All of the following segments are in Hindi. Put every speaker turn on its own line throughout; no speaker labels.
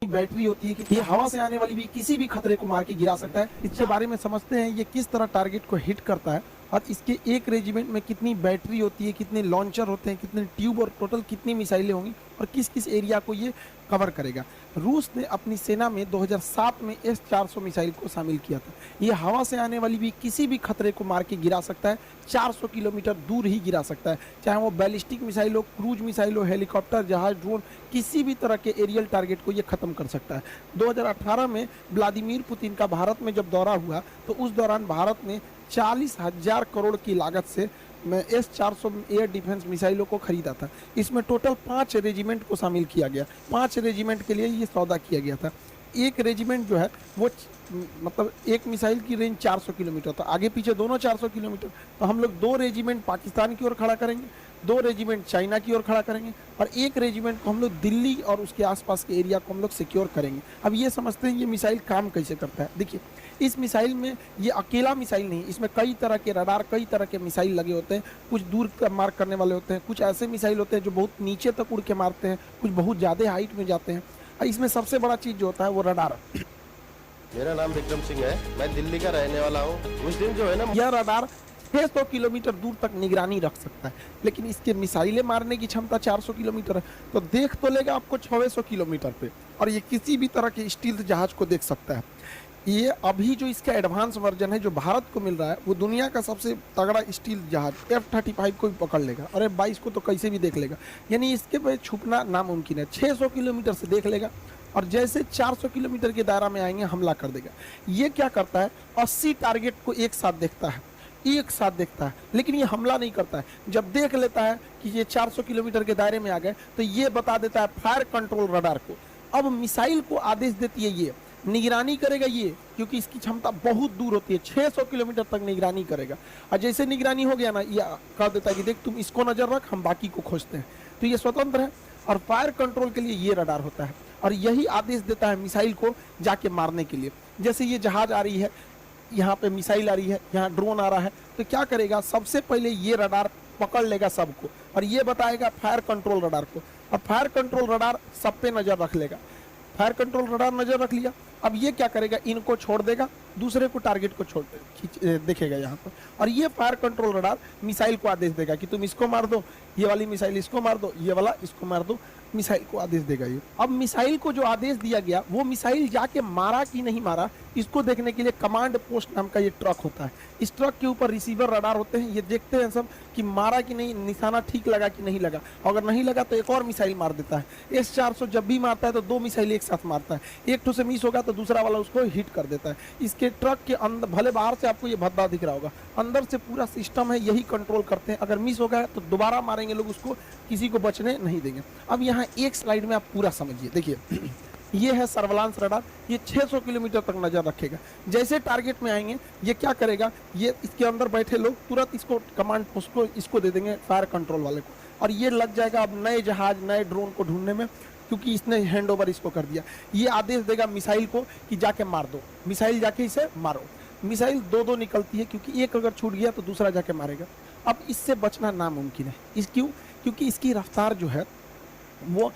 बैटरी होती है कि ये हवा से आने वाली भी किसी भी खतरे को मार के गिरा सकता है। इसके बारे में समझते हैं ये किस तरह टारगेट को हिट करता है और इसके एक रेजिमेंट में कितनी बैटरी होती है, कितने लॉन्चर होते हैं, कितने ट्यूब और टोटल कितनी मिसाइलें होंगी और किस किस एरिया को ये कवर करेगा। रूस ने अपनी सेना में 2007 में S-400 मिसाइल को शामिल किया था। ये हवा से आने वाली भी किसी भी खतरे को मार के गिरा सकता है, 400 किलोमीटर दूर ही गिरा सकता है, चाहे वो बैलिस्टिक मिसाइल हो, क्रूज मिसाइल हो, हेलीकॉप्टर, जहाज, ड्रोन, किसी भी तरह के एरियल टारगेट को ये खत्म कर सकता है। 2018 में व्लादिमीर पुतिन का भारत में जब दौरा हुआ तो उस दौरान भारत ने 40,000 करोड़ की लागत से S-400 एयर डिफेंस मिसाइलों को खरीदा था। इसमें टोटल 5 रेजिमेंट को शामिल किया गया। 5 रेजिमेंट के लिए ये सौदा किया गया था। एक रेजिमेंट जो है वो मतलब एक मिसाइल की रेंज 400 किलोमीटर, तो आगे पीछे दोनों 400 किलोमीटर, तो हम लोग 2 रेजिमेंट पाकिस्तान की ओर खड़ा करेंगे, 2 रेजिमेंट चाइना की ओर खड़ा करेंगे और एक रेजिमेंट को हम लोग दिल्ली और उसके आसपास के एरिया को हम लोग सिक्योर करेंगे। अब ये समझते हैं ये मिसाइल काम कैसे करता है। देखिए, इस मिसाइल में ये अकेला मिसाइल नहीं, इसमें कई तरह के रडार, कई तरह के मिसाइल लगे होते हैं। कुछ दूर का मार करने वाले होते हैं, कुछ ऐसे मिसाइल होते हैं जो बहुत नीचे तक उड़ के मारते हैं, कुछ बहुत ज़्यादा हाइट में जाते हैं। इसमें सबसे बड़ा चीज़ जो होता है वो रडार।
मेरा नाम विक्रम सिंह है, मैं दिल्ली का रहने वाला हूँ। उस दिन जो है ना,
यह रडार 600 किलोमीटर दूर तक निगरानी रख सकता है, लेकिन इसके मिसाइलें मारने की क्षमता 400 किलोमीटर है, तो देख तो लेगा आपको 600 किलोमीटर पे, और ये किसी भी तरह के स्टील्थ जहाज को देख सकता है। ये अभी जो इसका एडवांस वर्जन है जो भारत को मिल रहा है वो दुनिया का सबसे तगड़ा स्टील जहाज F-35 को भी पकड़ लेगा और F-22 को तो कैसे भी देख लेगा, यानी इसके पे छुपना नामुमकिन है। 600 किलोमीटर से देख लेगा और जैसे 400 किलोमीटर के दायरा में आएंगे हमला कर देगा। ये क्या करता है, 80 टारगेट को एक साथ देखता है, लेकिन ये हमला नहीं करता है। जब देख लेता है कि ये 400 किलोमीटर के दायरे में आ गए तो ये बता देता है फायर कंट्रोल रडार को। अब मिसाइल को आदेश देती है, ये निगरानी करेगा ये, क्योंकि इसकी क्षमता बहुत दूर होती है, 600 किलोमीटर तक निगरानी करेगा। और जैसे निगरानी हो गया ना, ये कह देता है कि देख तुम इसको नजर रख, हम बाकी को खोजते हैं। तो ये स्वतंत्र है और फायर कंट्रोल के लिए ये रडार होता है और यही आदेश देता है मिसाइल को जाके मारने के लिए। जैसे ये जहाज आ रही है, यहाँ पे मिसाइल आ रही है, यहाँ ड्रोन आ रहा है, तो क्या करेगा, सबसे पहले ये रडार पकड़ लेगा सबको और ये बताएगा फायर कंट्रोल रडार को, और फायर कंट्रोल रडार सब पे नजर रख लेगा। फायर कंट्रोल रडार नजर रख लिया, अब ये क्या करेगा, इनको छोड़ देगा, दूसरे को टारगेट को छोड़ देखेगा यहाँ पर, और ये फायर कंट्रोल रडार मिसाइल को आदेश देगा कि तुम इसको मार दो, ये वाली मिसाइल इसको मार दो, ये वाला इसको मार दो, मिसाइल को आदेश देगा ये। अब मिसाइल को जो आदेश दिया गया वो मिसाइल जाके मारा कि नहीं मारा, इसको देखने के लिए कमांड पोस्ट नाम का ये ट्रक होता है। इस ट्रक के ऊपर रिसीवर रडार होते हैं, ये देखते हैं सब कि मारा कि नहीं, निशाना ठीक लगा कि नहीं लगा। अगर नहीं लगा तो एक और मिसाइल मार देता है। S-400 जब भी मारता है तो 2 मिसाइल एक साथ मारता है, एक ठो से मिस होगा तो दूसरा वाला उसको हिट कर देता है। इसके ट्रक के अंदर, भले बाहर से आपको ये भद्दा दिख रहा होगा, अंदर से पूरा सिस्टम है, यही कंट्रोल करते हैं। अगर मिस हो गया तो दोबारा मारेंगे लोग उसको, किसी को बचने नहीं देंगे। अब यहाँ एक स्लाइड में आप पूरा समझिए। देखिए, ये है सर्वेलांस रडार, ये 600 किलोमीटर तक नजर रखेगा। जैसे टारगेट में आएंगे ये क्या करेगा, ये इसके अंदर बैठे लोग तुरंत इसको कमांड पोस्ट को इसको दे देंगे, फायर कंट्रोल वाले को, और ये लग जाएगा अब नए जहाज, नए ड्रोन को ढूंढने में, क्योंकि इसने हैंड ओवर इसको कर दिया। ये आदेश देगा मिसाइल को कि जाके मार दो, मिसाइल जाके इसे मारो। मिसाइल 2-2 निकलती है, क्योंकि एक अगर छूट गया तो दूसरा जाके मारेगा। अब इससे बचना नामुमकिन है। क्योंकि इसकी रफ्तार जो है वो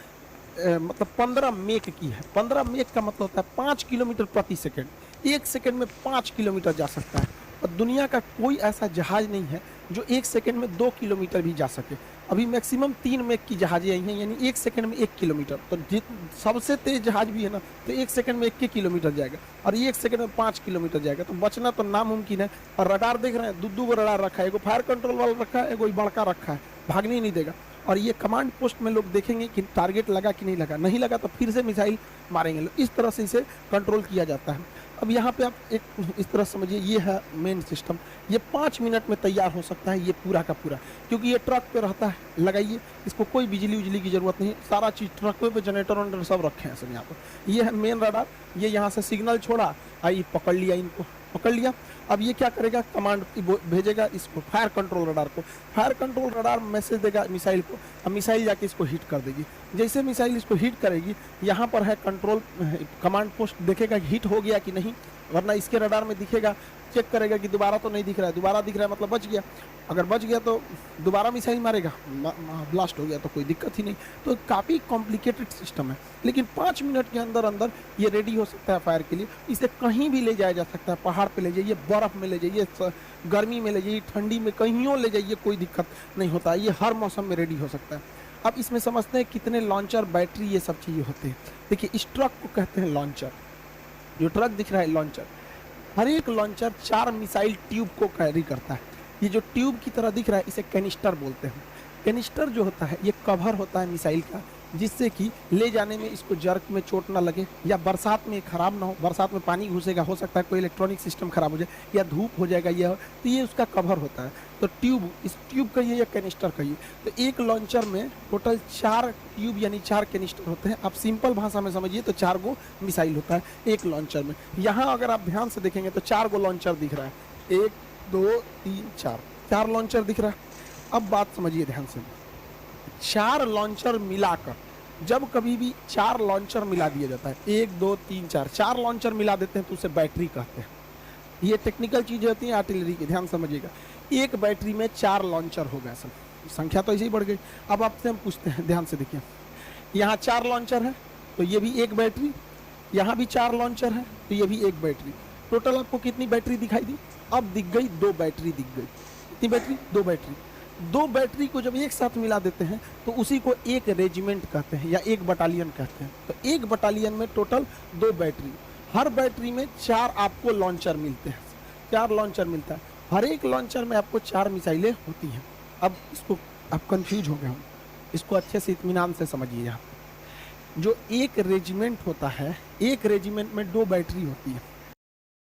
मतलब 15 मेक की है। 15 मेक का मतलब होता है 5 किलोमीटर प्रति सेकंड, 1 सेकंड में 5 किलोमीटर जा सकता है। और दुनिया का कोई ऐसा जहाज नहीं है जो 1 सेकंड में 2 किलोमीटर भी जा सके। अभी मैक्सिमम 3 मेक की जहाजें आई हैं, यानी 1 सेकंड में 1 किलोमीटर। तो सबसे तेज जहाज भी है ना, तो 1 सेकंड में 1 किलोमीटर जाएगा और 1 सेकंड में 5 किलोमीटर जाएगा। तो बचना तो नामुमकिन है। और रडार देख रहे हैं, 2 रडार रखा है, एगो फायर कंट्रोल वाला रखा है, एगो बड़का रखा है, भागने ही नहीं देगा। और ये कमांड पोस्ट में लोग देखेंगे कि टारगेट लगा कि नहीं लगा, नहीं लगा तो फिर से मिसाइल मारेंगे लोग। इस तरह से इसे कंट्रोल किया जाता है। अब यहाँ पे आप एक इस तरह समझिए, ये है मेन सिस्टम। ये 5 मिनट में तैयार हो सकता है ये पूरा का पूरा, क्योंकि ये ट्रक पे रहता है। लगाइए, इसको कोई बिजली उजली की जरूरत नहीं, सारा चीज़ ट्रक पे जनरेटर वनरेटर सब रखे हैं सब यहाँ पर। ये है मेन रडार, ये यहाँ से सिग्नल छोड़ा, आई पकड़ लिया, इनको पकड़ लिया। अब ये क्या करेगा, कमांड भेजेगा इसको, फायर कंट्रोल रडार को। फायर कंट्रोल रडार मैसेज देगा मिसाइल को, अब मिसाइल जाके इसको हिट कर देगी। जैसे मिसाइल इसको हिट करेगी, यहाँ पर है कंट्रोल कमांड पोस्ट, देखेगा हिट हो गया कि नहीं, वरना इसके रडार में दिखेगा चेक करेगा कि दोबारा तो नहीं दिख रहा है, दोबारा दिख रहा है मतलब बच गया, अगर बच गया तो दोबारा मिसाइल मारेगा, ब्लास्ट हो गया तो कोई दिक्कत ही नहीं। तो काफ़ी कॉम्प्लिकेटेड सिस्टम है, लेकिन 5 मिनट के अंदर अंदर ये रेडी हो सकता है फायर के लिए। इसे कहीं भी ले जाया जा सकता है, पहाड़ पे ले जाइए, बर्फ़ में ले जाइए, गर्मी में ले जाइए, ठंडी में, कहीं ले जाइए, कोई दिक्कत नहीं होता है, ये हर मौसम में रेडी हो सकता है। अब इसमें समझते हैं कितने लॉन्चर, बैटरी, ये सब चीज़ें होते हैं। देखिए इस ट्रक को कहते हैं लॉन्चर, जो ट्रक दिख रहा है लॉन्चर। हर एक लॉन्चर 4 मिसाइल ट्यूब को कैरी करता है। ये जो ट्यूब की तरह दिख रहा है इसे कैनिस्टर बोलते हैं। कैनिस्टर जो होता है ये कवर होता है मिसाइल का, जिससे कि ले जाने में इसको जर्क में चोट ना लगे, या बरसात में खराब ना हो। बरसात में पानी घुसेगा, हो सकता है कोई इलेक्ट्रॉनिक सिस्टम खराब हो जाए, या धूप हो जाएगा, यह तो ये उसका कवर होता है। तो ट्यूब, इस ट्यूब कहिए या कैनिस्टर कहिए। तो एक लॉन्चर में टोटल 4 ट्यूब यानी 4 कैनिस्टर होते हैं। आप सिंपल भाषा में समझिए तो 4 गो मिसाइल होता है एक लॉन्चर में। यहाँ अगर आप ध्यान से देखेंगे तो 4 गो लॉन्चर दिख रहा है, 1 2 3 4 लॉन्चर दिख रहा है। अब बात समझिए ध्यान से, 4 लॉन्चर मिलाकर, जब कभी भी 4 लॉन्चर मिला दिया जाता है, 1 2 3 4 लॉन्चर मिला देते हैं तो उसे बैटरी कहते हैं। ये टेक्निकल चीज़ें होती हैं आर्टिलरी की, ध्यान समझिएगा। एक बैटरी में 4 लॉन्चर हो गए, सब संख्या तो ऐसे ही बढ़ गई। अब आपसे हम पूछते हैं, ध्यान से देखिए, यहाँ 4 लॉन्चर है तो ये भी एक बैटरी, यहाँ भी 4 लॉन्चर है तो ये भी एक बैटरी। टोटल आपको कितनी बैटरी दिखाई दी? अब दिख गई 2 बैटरी दिख गई। कितनी बैटरी? 2 बैटरी। 2 बैटरी को जब एक साथ मिला देते हैं तो उसी को एक रेजिमेंट कहते हैं या एक बटालियन कहते हैं। तो एक बटालियन में टोटल 2 बैटरी, हर बैटरी में 4 आपको लॉन्चर मिलते हैं, 4 लॉन्चर मिलता है। हर एक लॉन्चर में आपको 4 मिसाइलें होती हैं। अब इसको आप कंफ्यूज हो गए हो, इसको अच्छे से इत्मीनान से समझिए। यहाँ जो एक रेजिमेंट होता है, एक रेजिमेंट में 2 बैटरी होती है।